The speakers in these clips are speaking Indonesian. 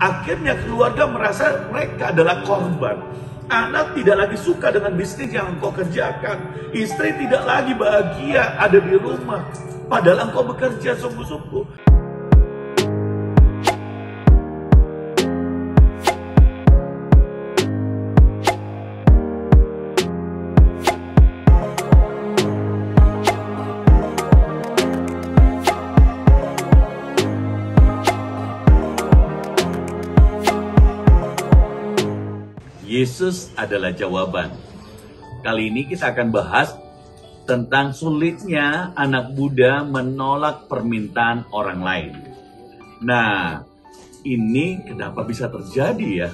Akhirnya keluarga merasa mereka adalah korban. Anak tidak lagi suka dengan bisnis yang engkau kerjakan. Istri tidak lagi bahagia ada di rumah. Padahal engkau bekerja sungguh-sungguh. Yesus adalah jawaban. Kali ini kita akan bahas tentang sulitnya anak muda menolak permintaan orang lain. Nah, ini kenapa bisa terjadi ya?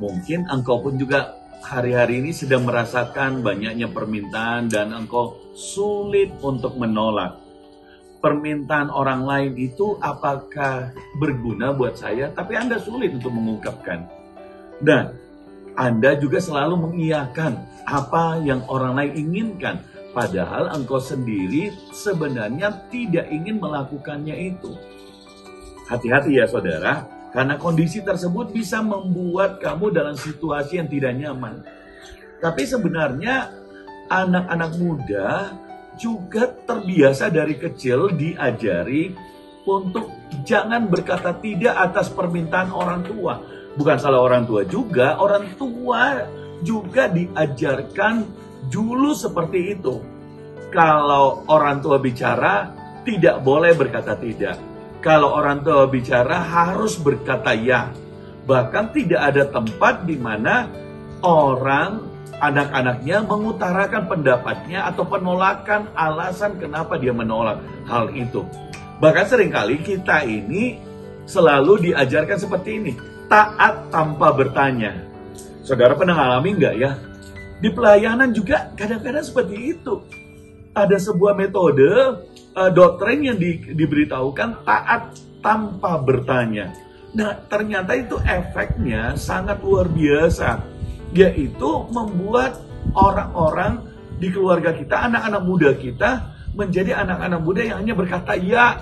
Mungkin engkau pun juga hari-hari ini sedang merasakan banyaknya permintaan dan engkau sulit untuk menolak. Permintaan orang lain itu apakah berguna buat saya? Tapi Anda sulit untuk mengungkapkan. Dan Anda juga selalu mengiyakan apa yang orang lain inginkan. Padahal engkau sendiri sebenarnya tidak ingin melakukannya itu. Hati-hati ya saudara, karena kondisi tersebut bisa membuat kamu dalam situasi yang tidak nyaman. Tapi sebenarnya anak-anak muda juga terbiasa dari kecil diajari untuk jangan berkata tidak atas permintaan orang tua. Bukan salah orang tua juga, orang tua juga diajarkan dulu seperti itu. Kalau orang tua bicara, tidak boleh berkata tidak. Kalau orang tua bicara, harus berkata ya. Bahkan tidak ada tempat di mana anak-anaknya mengutarakan pendapatnya atau penolakan alasan kenapa dia menolak hal itu. Bahkan seringkali kita ini selalu diajarkan seperti ini. Taat tanpa bertanya. Saudara pernah alami nggak ya? Di pelayanan juga kadang-kadang seperti itu. Ada sebuah metode doktrin yang diberitahukan taat tanpa bertanya. Nah, ternyata itu efeknya sangat luar biasa. Yaitu membuat orang-orang di keluarga kita, anak-anak muda kita, menjadi anak-anak muda yang hanya berkata ya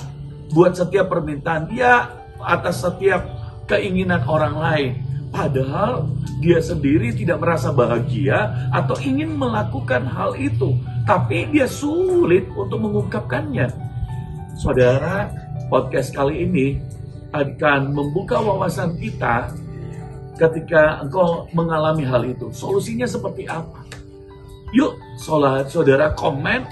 buat setiap permintaan, ya atas setiap keinginan orang lain. Padahal dia sendiri tidak merasa bahagia atau ingin melakukan hal itu. Tapi dia sulit untuk mengungkapkannya. Saudara, podcast kali ini akan membuka wawasan kita ketika engkau mengalami hal itu. Solusinya seperti apa? Yuk, saudara komen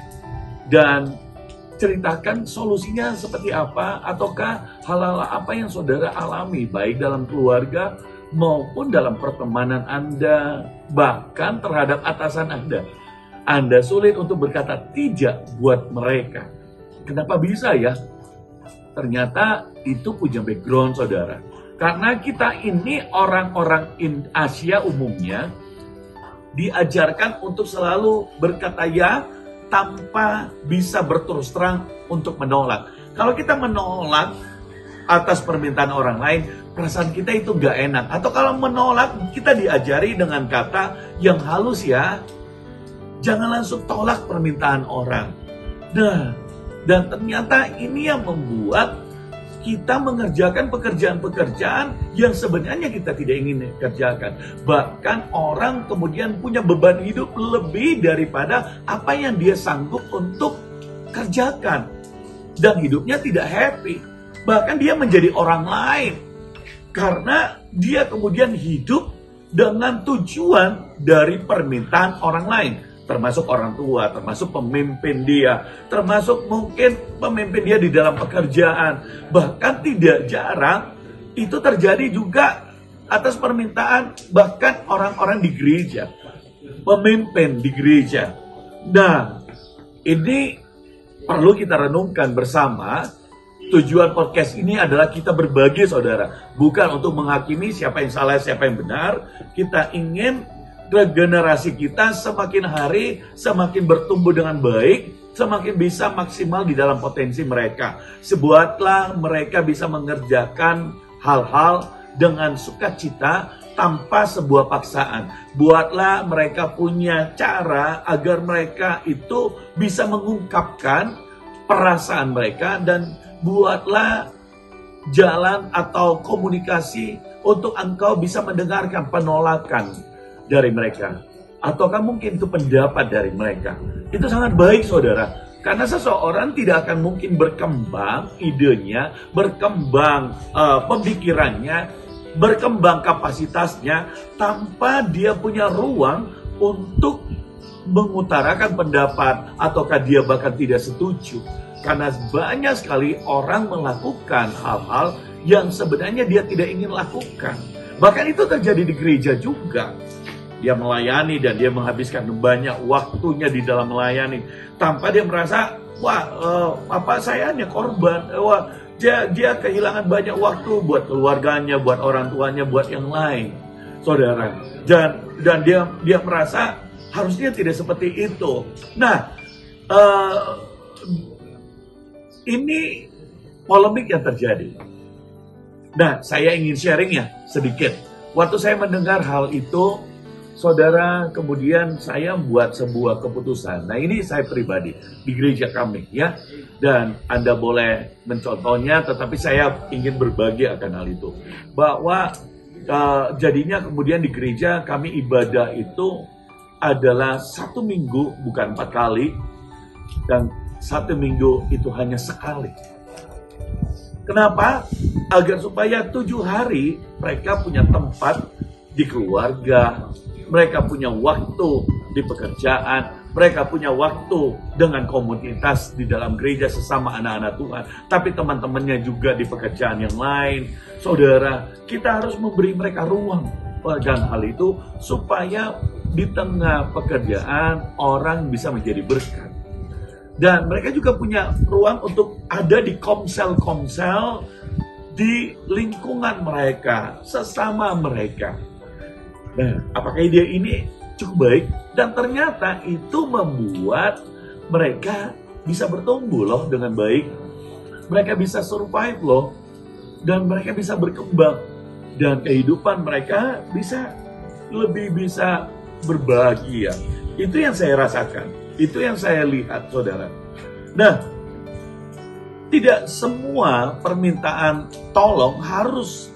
dan ceritakan solusinya seperti apa, ataukah hal-hal apa yang saudara alami, baik dalam keluarga maupun dalam pertemanan Anda, bahkan terhadap atasan Anda. Anda sulit untuk berkata tidak buat mereka. Kenapa bisa ya? Ternyata itu punya background saudara. Karena kita ini orang-orang Asia umumnya diajarkan untuk selalu berkata ya, tanpa bisa berterus terang untuk menolak. Kalau kita menolak atas permintaan orang lain, perasaan kita itu gak enak. Atau kalau menolak, kita diajari dengan kata yang halus ya. Jangan langsung tolak permintaan orang. Nah, dan ternyata ini yang membuat kita mengerjakan pekerjaan-pekerjaan yang sebenarnya kita tidak ingin kerjakan. Bahkan orang kemudian punya beban hidup lebih daripada apa yang dia sanggup untuk kerjakan. Dan hidupnya tidak happy. Bahkan dia menjadi orang lain. Karena dia kemudian hidup dengan tujuan dari permintaan orang lain. Termasuk orang tua, termasuk pemimpin dia, termasuk mungkin pemimpin dia di dalam pekerjaan. Bahkan tidak jarang itu terjadi juga atas permintaan bahkan orang-orang di gereja, pemimpin di gereja. Nah, ini perlu kita renungkan bersama. Tujuan podcast ini adalah kita berbagi saudara, bukan untuk menghakimi siapa yang salah, siapa yang benar. Kita ingin generasi kita semakin hari semakin bertumbuh dengan baik, semakin bisa maksimal di dalam potensi mereka. Sebuatlah mereka bisa mengerjakan hal-hal dengan sukacita tanpa sebuah paksaan. Buatlah mereka punya cara agar mereka itu bisa mengungkapkan perasaan mereka, dan buatlah jalan atau komunikasi untuk engkau bisa mendengarkan penolakan dari mereka. Ataukah mungkin itu pendapat dari mereka. Itu sangat baik, saudara. Karena seseorang tidak akan mungkin berkembang idenya, berkembang pemikirannya, berkembang kapasitasnya tanpa dia punya ruang untuk mengutarakan pendapat, ataukah dia bahkan tidak setuju. Karena banyak sekali orang melakukan hal-hal yang sebenarnya dia tidak ingin lakukan. Bahkan itu terjadi di gereja juga. Dia melayani dan dia menghabiskan banyak waktunya di dalam melayani. Tanpa dia merasa, wah, saya hanya korban. Wah, dia kehilangan banyak waktu buat keluarganya, buat orang tuanya, buat yang lain. Saudara. Dan dia merasa harusnya tidak seperti itu. Nah, ini polemik yang terjadi. Nah, saya ingin sharing ya sedikit. Waktu saya mendengar hal itu, saudara, kemudian saya buat sebuah keputusan. Nah, ini saya pribadi di gereja kami ya. Dan Anda boleh mencontohnya, tetapi saya ingin berbagi akan hal itu. Bahwa jadinya kemudian di gereja kami ibadah itu adalah 1 minggu, bukan 4 kali. Dan 1 minggu itu hanya sekali. Kenapa? Agar supaya 7 hari mereka punya tempat di keluarga, mereka punya waktu di pekerjaan, mereka punya waktu dengan komunitas di dalam gereja sesama anak-anak Tuhan, tapi teman-temannya juga di pekerjaan yang lain. Saudara, kita harus memberi mereka ruang dan hal itu supaya di tengah pekerjaan orang bisa menjadi berkat. Dan mereka juga punya ruang untuk ada di komsel-komsel di lingkungan mereka, sesama mereka. Nah, apakah ide ini cukup baik? Dan ternyata itu membuat mereka bisa bertumbuh loh dengan baik. Mereka bisa survive loh. Dan mereka bisa berkembang. Dan kehidupan mereka bisa berbahagia. Itu yang saya rasakan. Itu yang saya lihat, saudara. Nah, tidak semua permintaan tolong harus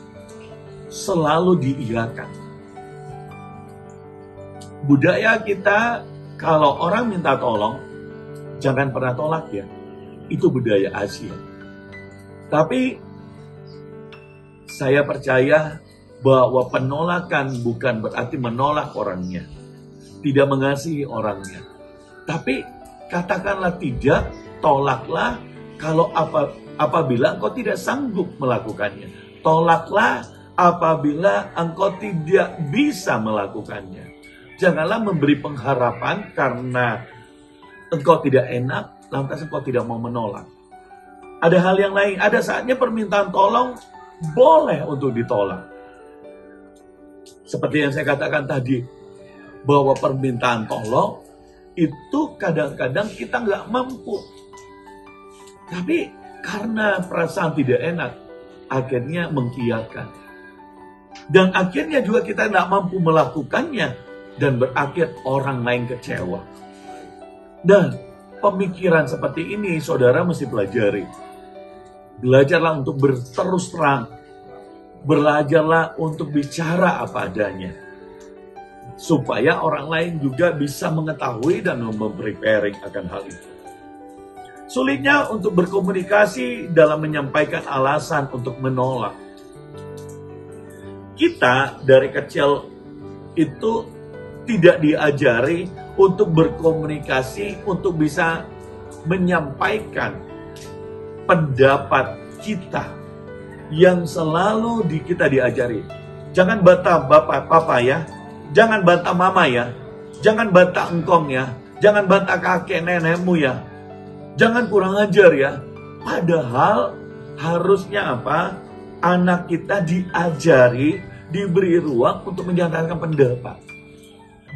selalu diiyakan. Budaya kita, kalau orang minta tolong, jangan pernah tolak ya. Itu budaya Asia. Tapi, saya percaya bahwa penolakan bukan berarti menolak orangnya. Tidak mengasihi orangnya. Tapi katakanlah tidak, tolaklah kalau apabila engkau tidak sanggup melakukannya. Tolaklah apabila engkau tidak bisa melakukannya. Janganlah memberi pengharapan karena engkau tidak enak, lantas engkau tidak mau menolak. Ada hal yang lain, ada saatnya permintaan tolong boleh untuk ditolak. Seperti yang saya katakan tadi, bahwa permintaan tolong itu kadang-kadang kita nggak mampu. Tapi karena perasaan tidak enak, akhirnya mengiyakan. Dan akhirnya juga kita nggak mampu melakukannya. Dan berakhir orang lain kecewa. Dan pemikiran seperti ini saudara mesti pelajari. Belajarlah untuk berterus terang. Belajarlah untuk bicara apa adanya. Supaya orang lain juga bisa mengetahui dan mempreparing akan hal itu. Sulitnya untuk berkomunikasi dalam menyampaikan alasan untuk menolak. Kita dari kecil itu tidak diajari untuk berkomunikasi, untuk bisa menyampaikan pendapat kita yang selalu kita diajari. Jangan bantah bapak, papa ya. Jangan bantah mama ya. Jangan bantah engkong ya. Jangan bantah kakek nenekmu ya. Jangan kurang ajar ya. Padahal harusnya apa? Anak kita diajari, diberi ruang untuk menyatakan pendapat.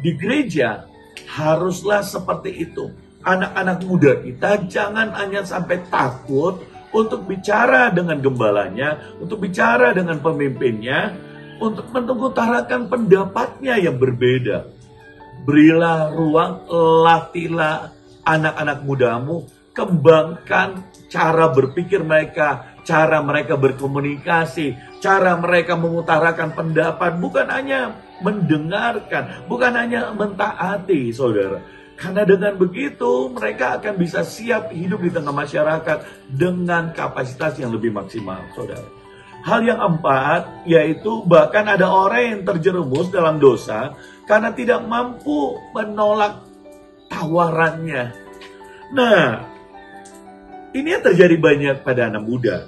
Di gereja haruslah seperti itu. Anak-anak muda kita jangan hanya sampai takut untuk bicara dengan gembalanya, untuk bicara dengan pemimpinnya, untuk mengutarakan pendapatnya yang berbeda. Berilah ruang, latihlah anak-anak mudamu, kembangkan cara berpikir mereka, cara mereka berkomunikasi, cara mereka mengutarakan pendapat, bukan hanya mendengarkan, bukan hanya mentaati, saudara. Karena dengan begitu mereka akan bisa siap hidup di tengah masyarakat dengan kapasitas yang lebih maksimal, saudara. Hal yang keempat, yaitu bahkan ada orang yang terjerumus dalam dosa karena tidak mampu menolak tawarannya. Nah, ini yang terjadi banyak pada anak muda,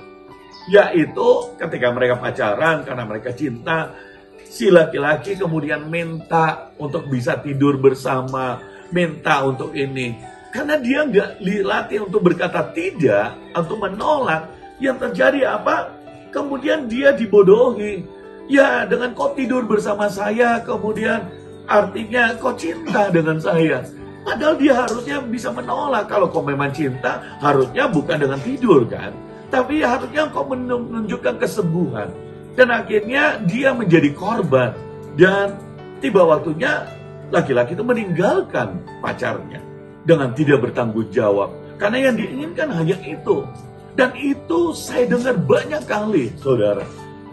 yaitu ketika mereka pacaran karena mereka cinta, si laki-laki kemudian minta untuk bisa tidur bersama, minta untuk ini. Karena dia nggak dilatih untuk berkata tidak, untuk menolak, yang terjadi apa? Kemudian dia dibodohi. Ya, dengan kau tidur bersama saya, kemudian artinya kau cinta dengan saya. Padahal dia harusnya bisa menolak. Kalau kau memang cinta, harusnya bukan dengan tidur kan. Tapi harusnya kau menunjukkan kesembuhan. Dan akhirnya dia menjadi korban. Dan tiba waktunya laki-laki itu meninggalkan pacarnya. Dengan tidak bertanggung jawab. Karena yang diinginkan hanya itu. Dan itu saya dengar banyak kali, saudara.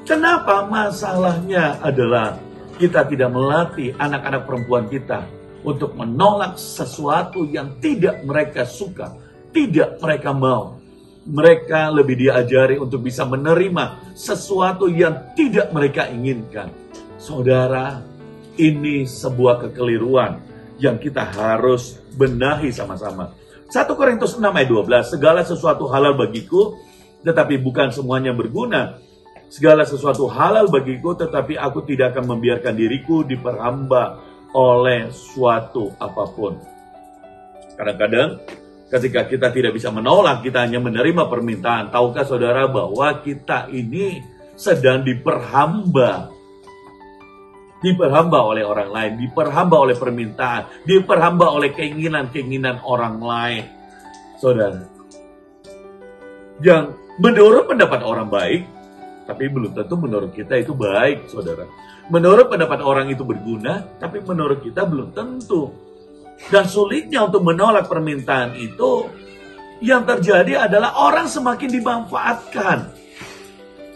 Kenapa masalahnya adalah kita tidak melatih anak-anak perempuan kita untuk menolak sesuatu yang tidak mereka suka, tidak mereka mau. Mereka lebih diajari untuk bisa menerima sesuatu yang tidak mereka inginkan. Saudara, ini sebuah kekeliruan yang kita harus benahi sama-sama. 1 Korintus 6 ayat 12, segala sesuatu halal bagiku, tetapi bukan semuanya berguna. Segala sesuatu halal bagiku, tetapi aku tidak akan membiarkan diriku diperhamba oleh suatu apapun. Kadang-kadang ketika kita tidak bisa menolak, kita hanya menerima permintaan. Tahukah saudara bahwa kita ini sedang diperhamba. Diperhamba oleh orang lain, diperhamba oleh permintaan, diperhamba oleh keinginan-keinginan orang lain. Saudara, yang menurut pendapat orang baik, tapi belum tentu menurut kita itu baik, saudara. Menurut pendapat orang itu berguna, tapi menurut kita belum tentu. Dan sulitnya untuk menolak permintaan itu, yang terjadi adalah orang semakin dimanfaatkan.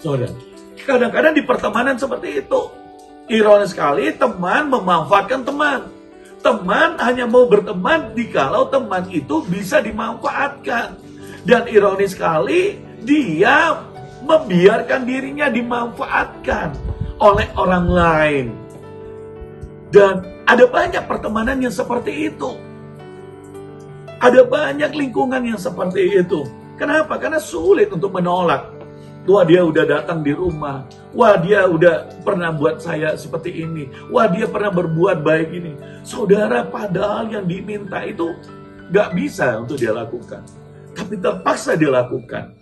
Saudara, kadang-kadang di pertemanan seperti itu. Ironis sekali, teman memanfaatkan teman. Teman hanya mau berteman jikalau teman itu bisa dimanfaatkan. Dan ironis sekali, dia membiarkan dirinya dimanfaatkan oleh orang lain. Dan ada banyak pertemanan yang seperti itu. Ada banyak lingkungan yang seperti itu. Kenapa? Karena sulit untuk menolak. Wah, dia udah datang di rumah. Wah, dia udah pernah buat saya seperti ini. Wah, dia pernah berbuat baik ini. Saudara, padahal yang diminta itu gak bisa untuk dia lakukan. Tapi terpaksa dia lakukan.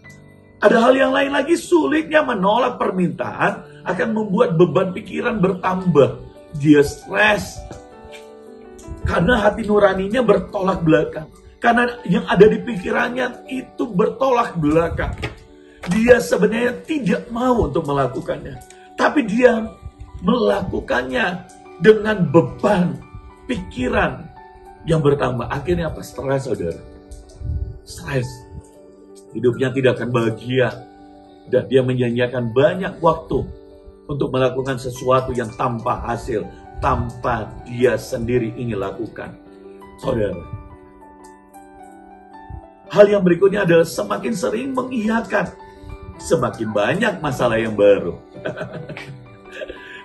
Ada hal yang lain lagi, sulitnya menolak permintaan akan membuat beban pikiran bertambah. Dia stres. Karena hati nuraninya bertolak belakang. Karena yang ada di pikirannya itu bertolak belakang. Dia sebenarnya tidak mau untuk melakukannya. Tapi dia melakukannya dengan beban pikiran yang bertambah. Akhirnya apa? Stres, saudara. Stres. Hidupnya tidak akan bahagia. Dan dia menyanyiakan banyak waktu untuk melakukan sesuatu yang tanpa hasil. Tanpa dia sendiri ingin lakukan. Saudara. Hal yang berikutnya adalah semakin sering mengiyakan, semakin banyak masalah yang baru.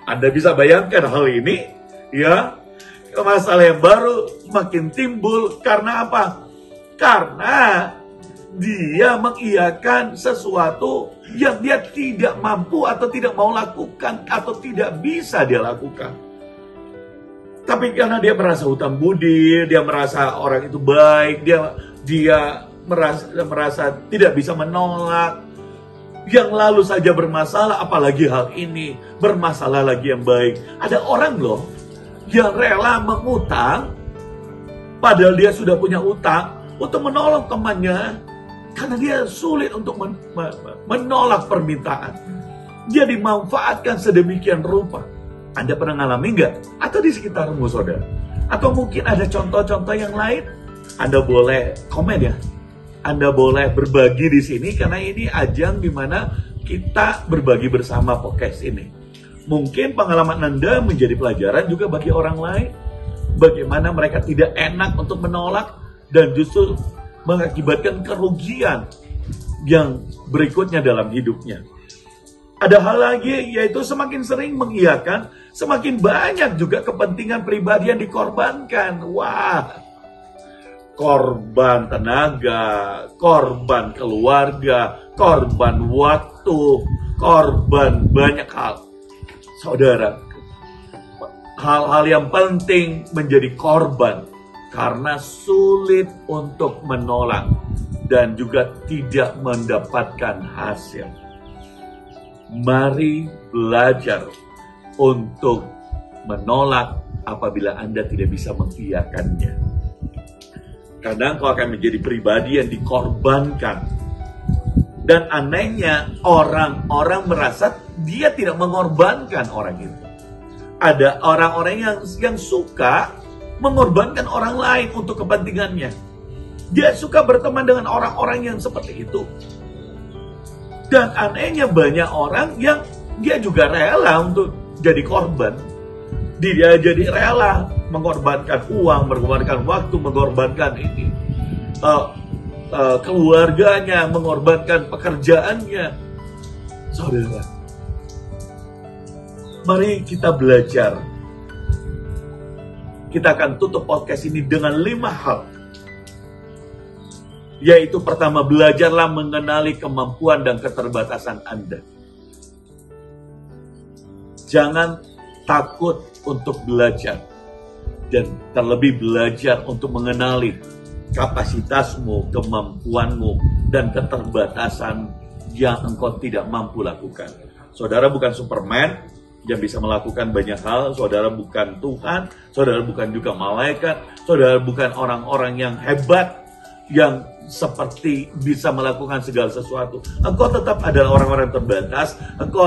Anda bisa bayangkan hal ini, ya? Masalah yang baru makin timbul karena apa? Karena dia mengiyakan sesuatu yang dia tidak mampu atau tidak mau lakukan atau tidak bisa dia lakukan. Tapi karena dia merasa hutang budi, dia merasa orang itu baik, dia merasa tidak bisa menolak. Yang lalu saja bermasalah, apalagi hal ini bermasalah lagi yang baik. Ada orang loh yang rela mengutang padahal dia sudah punya utang untuk menolong temannya karena dia sulit untuk menolak permintaan. Dia dimanfaatkan sedemikian rupa. Anda pernah ngalami nggak? Atau di sekitarmu, saudara? Atau mungkin ada contoh-contoh yang lain? Anda boleh komen ya. Anda boleh berbagi di sini karena ini ajang di mana kita berbagi bersama podcast ini. Mungkin pengalaman Anda menjadi pelajaran juga bagi orang lain. Bagaimana mereka tidak enak untuk menolak dan justru mengakibatkan kerugian yang berikutnya dalam hidupnya. Ada hal lagi, yaitu semakin sering mengiyakan, semakin banyak juga kepentingan pribadi yang dikorbankan. Wah, korban tenaga, korban keluarga, korban waktu, korban banyak hal. Saudara, hal-hal yang penting menjadi korban karena sulit untuk menolak dan juga tidak mendapatkan hasil. Mari belajar untuk menolak apabila Anda tidak bisa mengiyakannya. Kadang kau akan menjadi pribadi yang dikorbankan. Dan anehnya orang-orang merasa dia tidak mengorbankan orang itu. Ada orang-orang yang suka mengorbankan orang lain untuk kepentingannya. Dia suka berteman dengan orang-orang yang seperti itu. Dan anehnya banyak orang yang dia juga rela untuk jadi korban. Dia jadi rela mengorbankan uang, mengorbankan waktu, mengorbankan ini. Keluarganya, mengorbankan pekerjaannya. Saudara, mari kita belajar. Kita akan tutup podcast ini dengan 5 hal. Yaitu pertama, belajarlah mengenali kemampuan dan keterbatasan Anda. Jangan takut untuk belajar. Dan terlebih belajar untuk mengenali kapasitasmu, kemampuanmu, dan keterbatasan yang engkau tidak mampu lakukan. Saudara bukan Superman yang bisa melakukan banyak hal. Saudara bukan Tuhan. Saudara bukan juga malaikat. Saudara bukan orang-orang yang hebat yang seperti bisa melakukan segala sesuatu. Engkau tetap adalah orang-orang terbatas. Engkau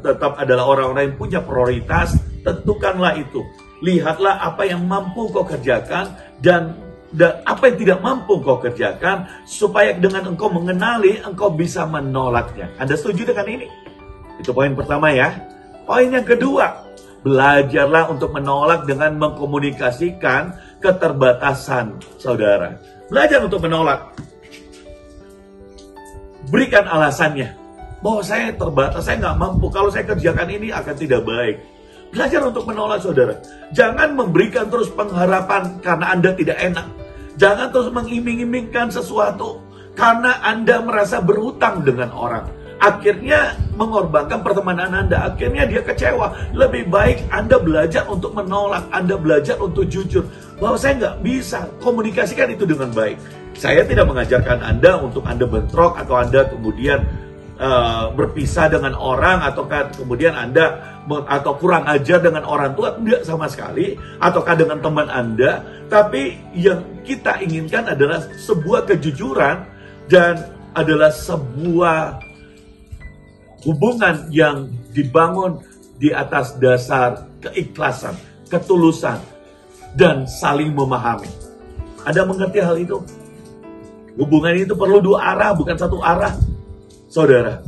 tetap adalah orang-orang yang punya prioritas. Tentukanlah itu. Lihatlah apa yang mampu kau kerjakan dan apa yang tidak mampu kau kerjakan, supaya dengan engkau mengenali, engkau bisa menolaknya. Anda setuju dengan ini? Itu poin pertama ya. Poin yang kedua, belajarlah untuk menolak dengan mengkomunikasikan keterbatasan saudara. Belajar untuk menolak. Berikan alasannya. Bahwa saya terbatas, saya nggak mampu. Kalau saya kerjakan ini akan tidak baik. Belajar untuk menolak saudara. Jangan memberikan terus pengharapan karena Anda tidak enak. Jangan terus mengiming-imingkan sesuatu karena Anda merasa berhutang dengan orang. Akhirnya mengorbankan pertemanan Anda. Akhirnya dia kecewa. Lebih baik Anda belajar untuk menolak. Anda belajar untuk jujur. Bahwa saya nggak bisa. Komunikasikan itu dengan baik. Saya tidak mengajarkan Anda untuk Anda bentrok atau Anda kemudian berpisah dengan orang, atau kemudian Anda atau kurang ajar dengan orang tua. Tidak sama sekali. Ataukah dengan teman Anda. Tapi yang kita inginkan adalah sebuah kejujuran dan adalah sebuah hubungan yang dibangun di atas dasar keikhlasan, ketulusan, dan saling memahami. Anda mengerti hal itu? Hubungan itu perlu 2 arah, bukan 1 arah, saudara.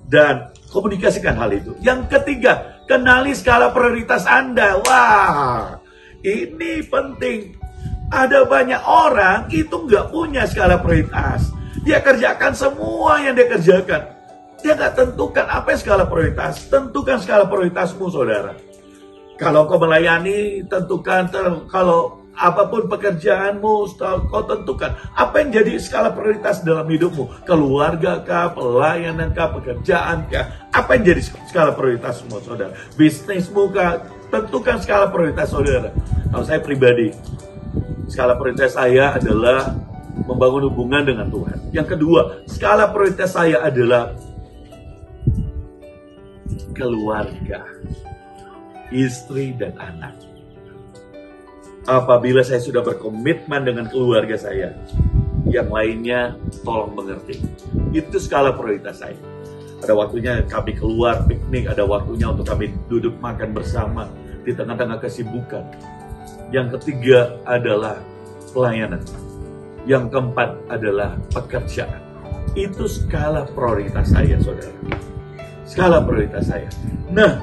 Dan komunikasikan hal itu. Yang ketiga, kenali skala prioritas Anda. Wah, ini penting. Ada banyak orang itu nggak punya skala prioritas. Dia kerjakan semua yang dia kerjakan. Dia nggak tentukan apa yang skala prioritas. Tentukan skala prioritasmu, saudara. Kalau kau melayani, tentukan. Kalau apapun pekerjaanmu, kau tentukan apa yang jadi skala prioritas dalam hidupmu. Keluarga kah, pelayanan kah, pekerjaan kah. Apa yang jadi skala prioritasmu, saudara. Bisnismu kah, tentukan skala prioritas, saudara. Kalau saya pribadi, skala prioritas saya adalah membangun hubungan dengan Tuhan. Yang kedua, skala prioritas saya adalah keluarga, istri dan anak. Apabila saya sudah berkomitmen dengan keluarga saya, yang lainnya tolong mengerti. Itu skala prioritas saya. Ada waktunya kami keluar piknik, ada waktunya untuk kami duduk makan bersama di tengah-tengah kesibukan. Yang ketiga adalah pelayanan. Yang keempat adalah pekerjaan. Itu skala prioritas saya, saudara. Skala prioritas saya. Nah,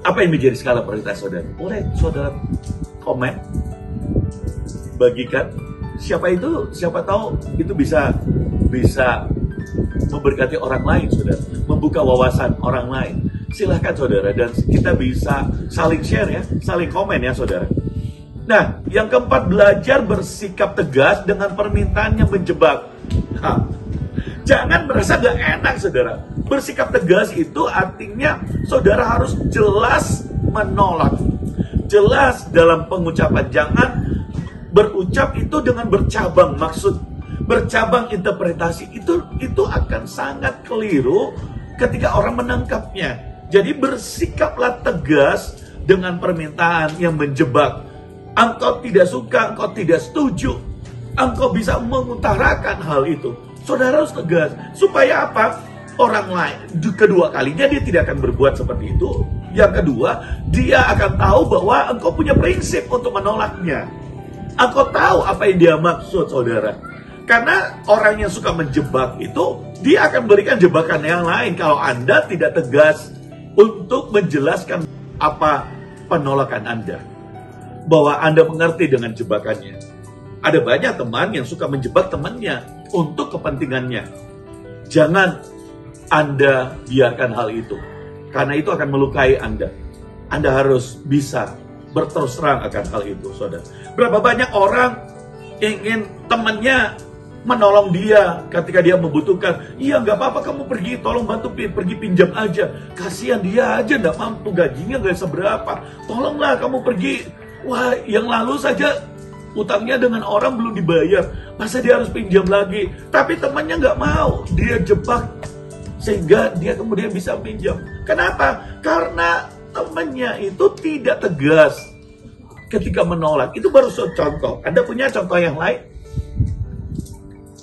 apa yang menjadi skala prioritas saudara? Boleh saudara komen, bagikan. Siapa itu? Siapa tahu itu bisa memberkati orang lain, saudara. Membuka wawasan orang lain. Silahkan saudara, dan kita bisa saling share ya, saling komen ya saudara. Nah, yang keempat, belajar bersikap tegas dengan permintaan yang menjebak. Jangan merasa gak enak saudara. Bersikap tegas itu artinya saudara harus jelas menolak. Jelas dalam pengucapan. Jangan berucap itu dengan bercabang maksud. Bercabang interpretasi itu akan sangat keliru ketika orang menangkapnya. Jadi bersikaplah tegas dengan permintaan yang menjebak. Engkau tidak suka, engkau tidak setuju, engkau bisa mengutarakan hal itu. Saudara harus tegas. Supaya apa? Orang lain, kedua kalinya dia tidak akan berbuat seperti itu. Yang kedua, dia akan tahu bahwa engkau punya prinsip untuk menolaknya. Engkau tahu apa yang dia maksud, saudara. Karena orang yang suka menjebak itu, dia akan berikan jebakan yang lain kalau Anda tidak tegas untuk menjelaskan apa penolakan Anda. Bahwa Anda mengerti dengan jebakannya. Ada banyak teman yang suka menjebak temannya untuk kepentingannya. Jangan Anda biarkan hal itu. Karena itu akan melukai Anda. Anda harus bisa berterus terang akan hal itu, saudara. Berapa banyak orang ingin temannya menolong dia ketika dia membutuhkan. Iya, nggak apa-apa kamu pergi, tolong bantu pergi pinjam aja. Kasihan dia aja nggak mampu, gajinya nggak seberapa. Tolonglah kamu pergi. Wah, yang lalu saja utangnya dengan orang belum dibayar. Masa dia harus pinjam lagi? Tapi temannya nggak mau. Dia jebak sehingga dia kemudian bisa pinjam. Kenapa? Karena temannya itu tidak tegas ketika menolak. Itu baru contoh. Anda punya contoh yang lain?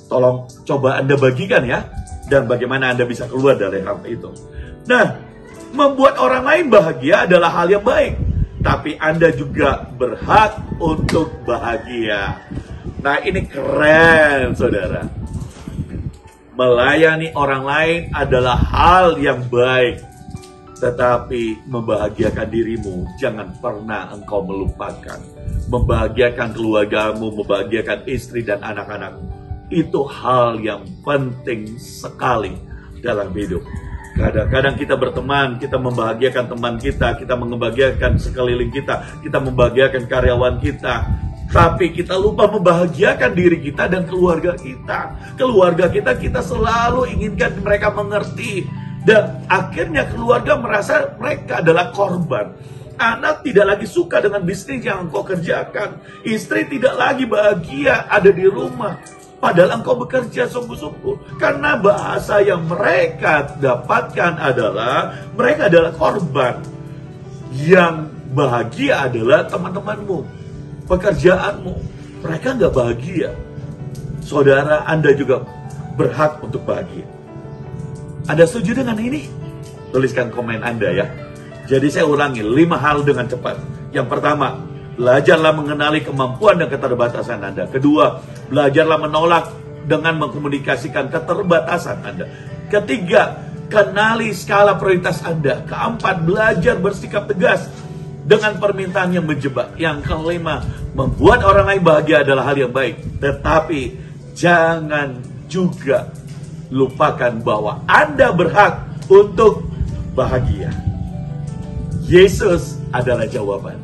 Tolong coba Anda bagikan ya. Dan bagaimana Anda bisa keluar dari hal itu. Nah, membuat orang lain bahagia adalah hal yang baik. Tapi Anda juga berhak untuk bahagia. Nah, ini keren, saudara. Melayani orang lain adalah hal yang baik. Tetapi membahagiakan dirimu, jangan pernah engkau melupakan. Membahagiakan keluargamu, membahagiakan istri dan anak-anakmu. Itu hal yang penting sekali dalam hidup. Kadang-kadang kita berteman, kita membahagiakan teman kita membahagiakan sekeliling kita membahagiakan karyawan kita. Tapi kita lupa membahagiakan diri kita dan keluarga kita. Keluarga kita selalu inginkan mereka mengerti. Dan akhirnya keluarga merasa mereka adalah korban. Anak tidak lagi suka dengan bisnis yang engkau kerjakan. Istri tidak lagi bahagia ada di rumah. Padahal engkau bekerja sungguh-sungguh. Karena bahasa yang mereka dapatkan adalah mereka adalah korban. Yang bahagia adalah teman-temanmu, pekerjaanmu. Mereka nggak bahagia. Saudara, Anda juga berhak untuk bahagia. Anda setuju dengan ini? Tuliskan komen Anda ya. Jadi saya ulangi 5 hal dengan cepat. Yang pertama, belajarlah mengenali kemampuan dan keterbatasan Anda. Kedua, belajarlah menolak dengan mengkomunikasikan keterbatasan Anda. Ketiga, kenali skala prioritas Anda. Keempat, belajar bersikap tegas dengan permintaan yang menjebak. Yang kelima, membuat orang lain bahagia adalah hal yang baik. Tetapi jangan juga lupakan bahwa Anda berhak untuk bahagia. Yesus adalah jawaban.